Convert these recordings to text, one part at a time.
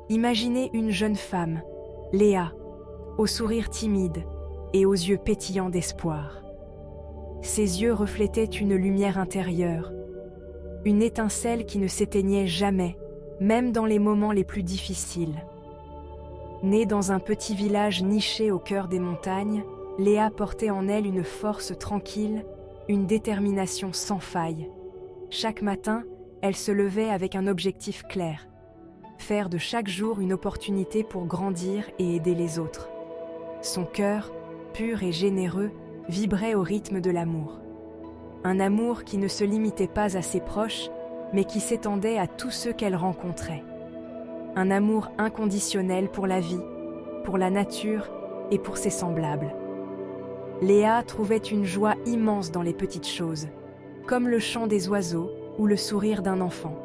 Imaginez une jeune femme, Léa, au sourire timide et aux yeux pétillants d'espoir. Ses yeux reflétaient une lumière intérieure, une étincelle qui ne s'éteignait jamais, même dans les moments les plus difficiles. Née dans un petit village niché au cœur des montagnes, Léa portait en elle une force tranquille, une détermination sans faille. Chaque matin, elle se levait avec un objectif clair: faire de chaque jour une opportunité pour grandir et aider les autres. Son cœur, pur et généreux, vibrait au rythme de l'amour. Un amour qui ne se limitait pas à ses proches, mais qui s'étendait à tous ceux qu'elle rencontrait. Un amour inconditionnel pour la vie, pour la nature et pour ses semblables. Léa trouvait une joie immense dans les petites choses, comme le chant des oiseaux ou le sourire d'un enfant.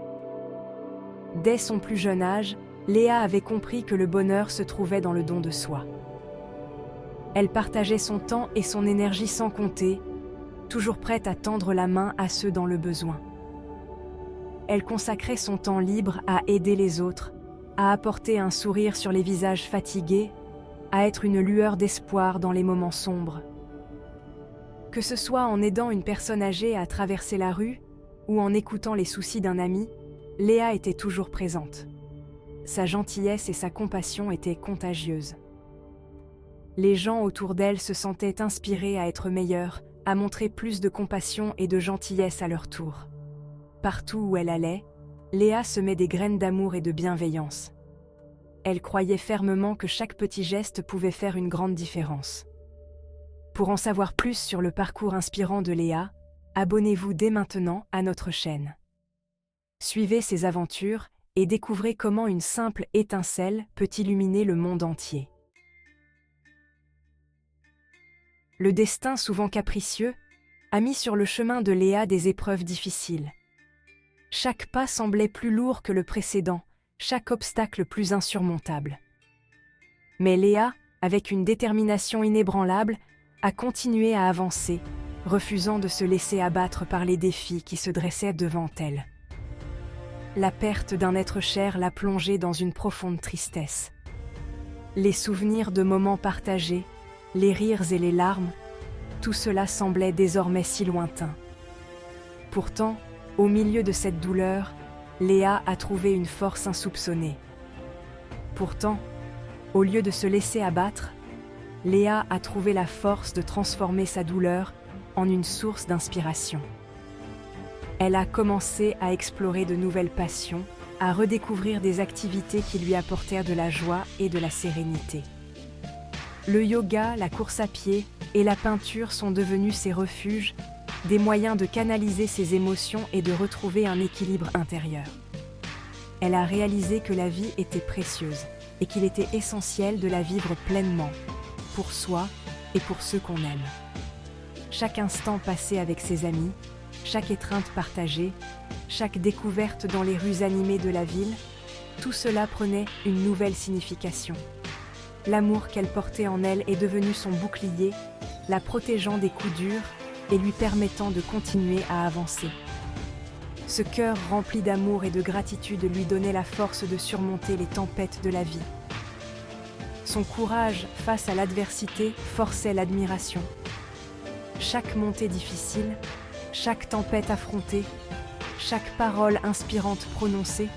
Dès son plus jeune âge, Léa avait compris que le bonheur se trouvait dans le don de soi. Elle partageait son temps et son énergie sans compter, toujours prête à tendre la main à ceux dans le besoin. Elle consacrait son temps libre à aider les autres, à apporter un sourire sur les visages fatigués, à être une lueur d'espoir dans les moments sombres. Que ce soit en aidant une personne âgée à traverser la rue ou en écoutant les soucis d'un ami, Léa était toujours présente. Sa gentillesse et sa compassion étaient contagieuses. Les gens autour d'elle se sentaient inspirés à être meilleurs, à montrer plus de compassion et de gentillesse à leur tour. Partout où elle allait, Léa semait des graines d'amour et de bienveillance. Elle croyait fermement que chaque petit geste pouvait faire une grande différence. Pour en savoir plus sur le parcours inspirant de Léa, abonnez-vous dès maintenant à notre chaîne. Suivez ses aventures et découvrez comment une simple étincelle peut illuminer le monde entier. Le destin, souvent capricieux, a mis sur le chemin de Léa des épreuves difficiles. Chaque pas semblait plus lourd que le précédent, chaque obstacle plus insurmontable. Mais Léa, avec une détermination inébranlable, a continué à avancer, refusant de se laisser abattre par les défis qui se dressaient devant elle. La perte d'un être cher l'a plongée dans une profonde tristesse. Les souvenirs de moments partagés, les rires et les larmes, tout cela semblait désormais si lointain. Pourtant, au milieu de cette douleur, Léa a trouvé une force insoupçonnée. Pourtant, au lieu de se laisser abattre, Léa a trouvé la force de transformer sa douleur en une source d'inspiration. Elle a commencé à explorer de nouvelles passions, à redécouvrir des activités qui lui apportèrent de la joie et de la sérénité. Le yoga, la course à pied et la peinture sont devenus ses refuges, des moyens de canaliser ses émotions et de retrouver un équilibre intérieur. Elle a réalisé que la vie était précieuse et qu'il était essentiel de la vivre pleinement, pour soi et pour ceux qu'on aime. Chaque instant passé avec ses amis, chaque étreinte partagée, chaque découverte dans les rues animées de la ville, tout cela prenait une nouvelle signification. L'amour qu'elle portait en elle est devenu son bouclier, la protégeant des coups durs et lui permettant de continuer à avancer. Ce cœur rempli d'amour et de gratitude lui donnait la force de surmonter les tempêtes de la vie. Son courage face à l'adversité forçait l'admiration. Chaque montée difficile, chaque tempête affrontée, chaque parole inspirante prononcée,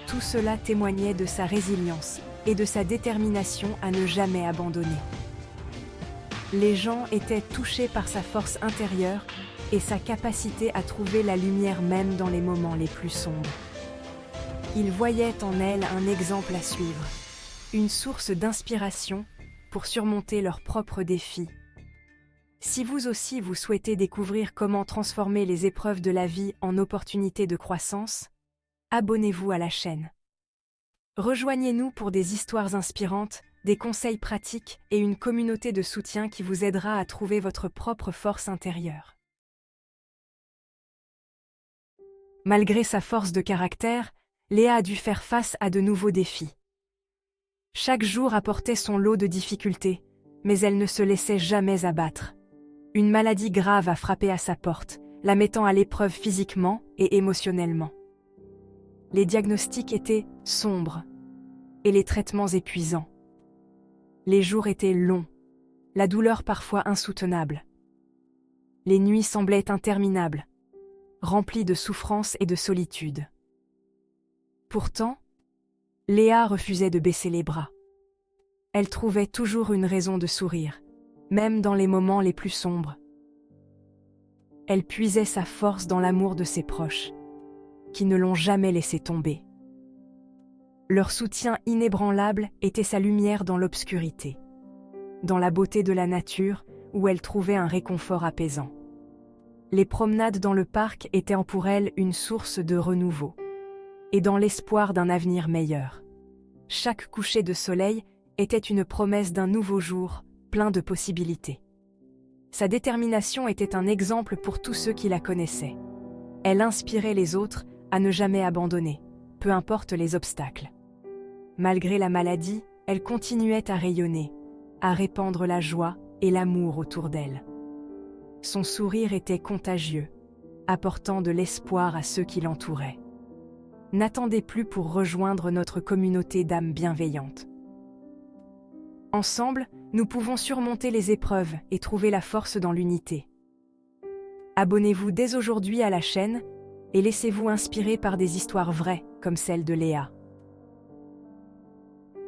tout cela témoignait de sa résilience et de sa détermination à ne jamais abandonner. Les gens étaient touchés par sa force intérieure et sa capacité à trouver la lumière même dans les moments les plus sombres. Ils voyaient en elle un exemple à suivre, une source d'inspiration pour surmonter leurs propres défis. Si vous aussi vous souhaitez découvrir comment transformer les épreuves de la vie en opportunités de croissance, abonnez-vous à la chaîne. Rejoignez-nous pour des histoires inspirantes, des conseils pratiques et une communauté de soutien qui vous aidera à trouver votre propre force intérieure. Malgré sa force de caractère, Léa a dû faire face à de nouveaux défis. Chaque jour apportait son lot de difficultés, mais elle ne se laissait jamais abattre. Une maladie grave a frappé à sa porte, la mettant à l'épreuve physiquement et émotionnellement. Les diagnostics étaient sombres. et les traitements épuisants. Les jours étaient longs, la douleur parfois insoutenable. Les nuits semblaient interminables, remplies de souffrance et de solitude. Pourtant, Léa refusait de baisser les bras. Elle trouvait toujours une raison de sourire, même dans les moments les plus sombres. Elle puisait sa force dans l'amour de ses proches, qui ne l'ont jamais laissée tomber. Leur soutien inébranlable était sa lumière dans l'obscurité, dans la beauté de la nature où elle trouvait un réconfort apaisant. Les promenades dans le parc étaient pour elle une source de renouveau, et dans l'espoir d'un avenir meilleur. Chaque coucher de soleil était une promesse d'un nouveau jour, plein de possibilités. Sa détermination était un exemple pour tous ceux qui la connaissaient. Elle inspirait les autres à ne jamais abandonner, peu importe les obstacles. Malgré la maladie, elle continuait à rayonner, à répandre la joie et l'amour autour d'elle. Son sourire était contagieux, apportant de l'espoir à ceux qui l'entouraient. N'attendez plus pour rejoindre notre communauté d'âmes bienveillantes. Ensemble, nous pouvons surmonter les épreuves et trouver la force dans l'unité. Abonnez-vous dès aujourd'hui à la chaîne et laissez-vous inspirer par des histoires vraies comme celle de Léa.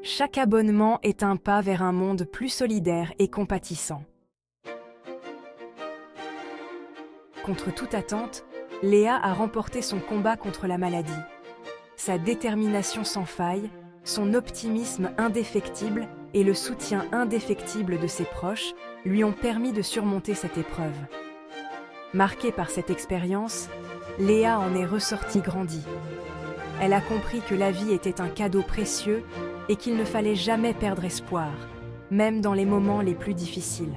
Chaque abonnement est un pas vers un monde plus solidaire et compatissant. Contre toute attente, Léa a remporté son combat contre la maladie. Sa détermination sans faille, son optimisme indéfectible et le soutien indéfectible de ses proches lui ont permis de surmonter cette épreuve. Marquée par cette expérience, Léa en est ressortie grandie. Elle a compris que la vie était un cadeau précieux et qu'il ne fallait jamais perdre espoir, même dans les moments les plus difficiles.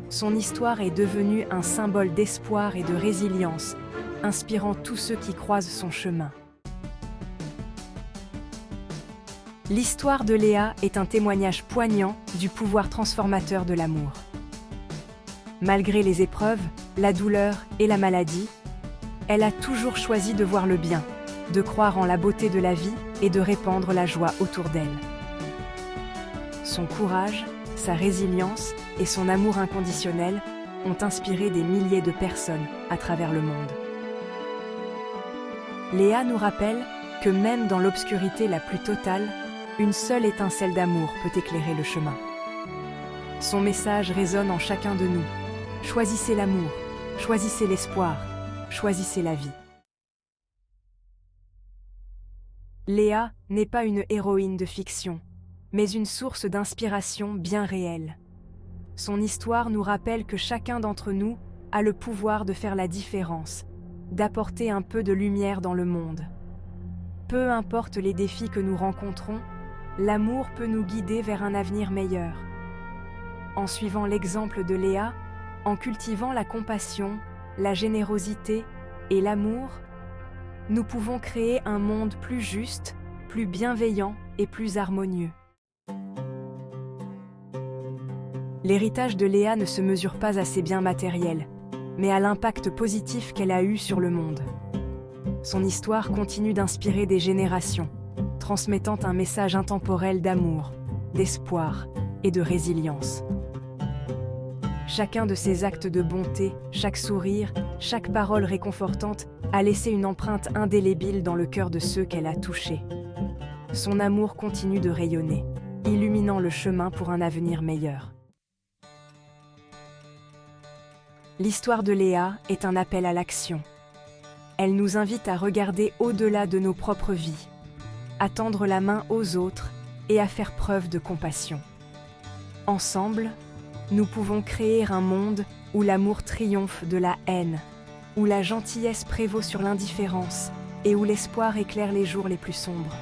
Son histoire est devenue un symbole d'espoir et de résilience, inspirant tous ceux qui croisent son chemin. L'histoire de Léa est un témoignage poignant du pouvoir transformateur de l'amour. Malgré les épreuves, la douleur et la maladie, elle a toujours choisi de voir le bien, de croire en la beauté de la vie et de répandre la joie autour d'elle. Son courage, sa résilience et son amour inconditionnel ont inspiré des milliers de personnes à travers le monde. Léa nous rappelle que même dans l'obscurité la plus totale, une seule étincelle d'amour peut éclairer le chemin. Son message résonne en chacun de nous. Choisissez l'amour, choisissez l'espoir, choisissez la vie. Léa n'est pas une héroïne de fiction, mais une source d'inspiration bien réelle. Son histoire nous rappelle que chacun d'entre nous a le pouvoir de faire la différence, d'apporter un peu de lumière dans le monde. Peu importe les défis que nous rencontrons, l'amour peut nous guider vers un avenir meilleur. En suivant l'exemple de Léa, en cultivant la compassion, la générosité et l'amour, nous pouvons créer un monde plus juste, plus bienveillant et plus harmonieux. L'héritage de Léa ne se mesure pas à ses biens matériels, mais à l'impact positif qu'elle a eu sur le monde. Son histoire continue d'inspirer des générations, transmettant un message intemporel d'amour, d'espoir et de résilience. Chacun de ses actes de bonté, chaque sourire, chaque parole réconfortante a laissé une empreinte indélébile dans le cœur de ceux qu'elle a touchés. Son amour continue de rayonner, illuminant le chemin pour un avenir meilleur. L'histoire de Léa est un appel à l'action. Elle nous invite à regarder au-delà de nos propres vies, à tendre la main aux autres et à faire preuve de compassion. Ensemble, nous pouvons créer un monde où l'amour triomphe de la haine, où la gentillesse prévaut sur l'indifférence et où l'espoir éclaire les jours les plus sombres.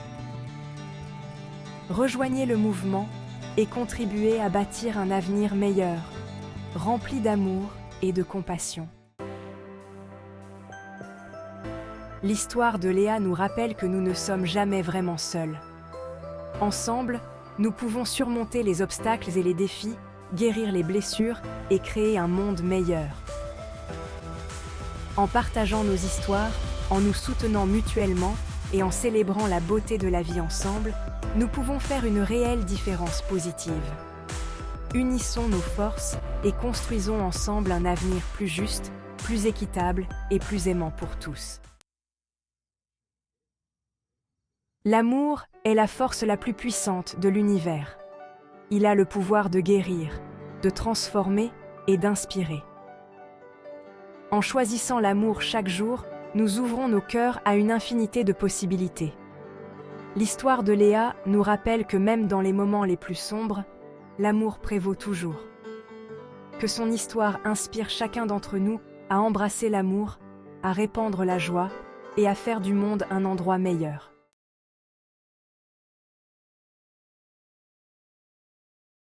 Rejoignez le mouvement et contribuez à bâtir un avenir meilleur, rempli d'amour et de compassion. L'histoire de Léa nous rappelle que nous ne sommes jamais vraiment seuls. Ensemble, nous pouvons surmonter les obstacles et les défis, guérir les blessures et créer un monde meilleur. En partageant nos histoires, en nous soutenant mutuellement et en célébrant la beauté de la vie ensemble, nous pouvons faire une réelle différence positive. Unissons nos forces et construisons ensemble un avenir plus juste, plus équitable et plus aimant pour tous. L'amour est la force la plus puissante de l'univers. Il a le pouvoir de guérir, de transformer et d'inspirer. En choisissant l'amour chaque jour, nous ouvrons nos cœurs à une infinité de possibilités. L'histoire de Léa nous rappelle que même dans les moments les plus sombres, l'amour prévaut toujours. Que son histoire inspire chacun d'entre nous à embrasser l'amour, à répandre la joie et à faire du monde un endroit meilleur.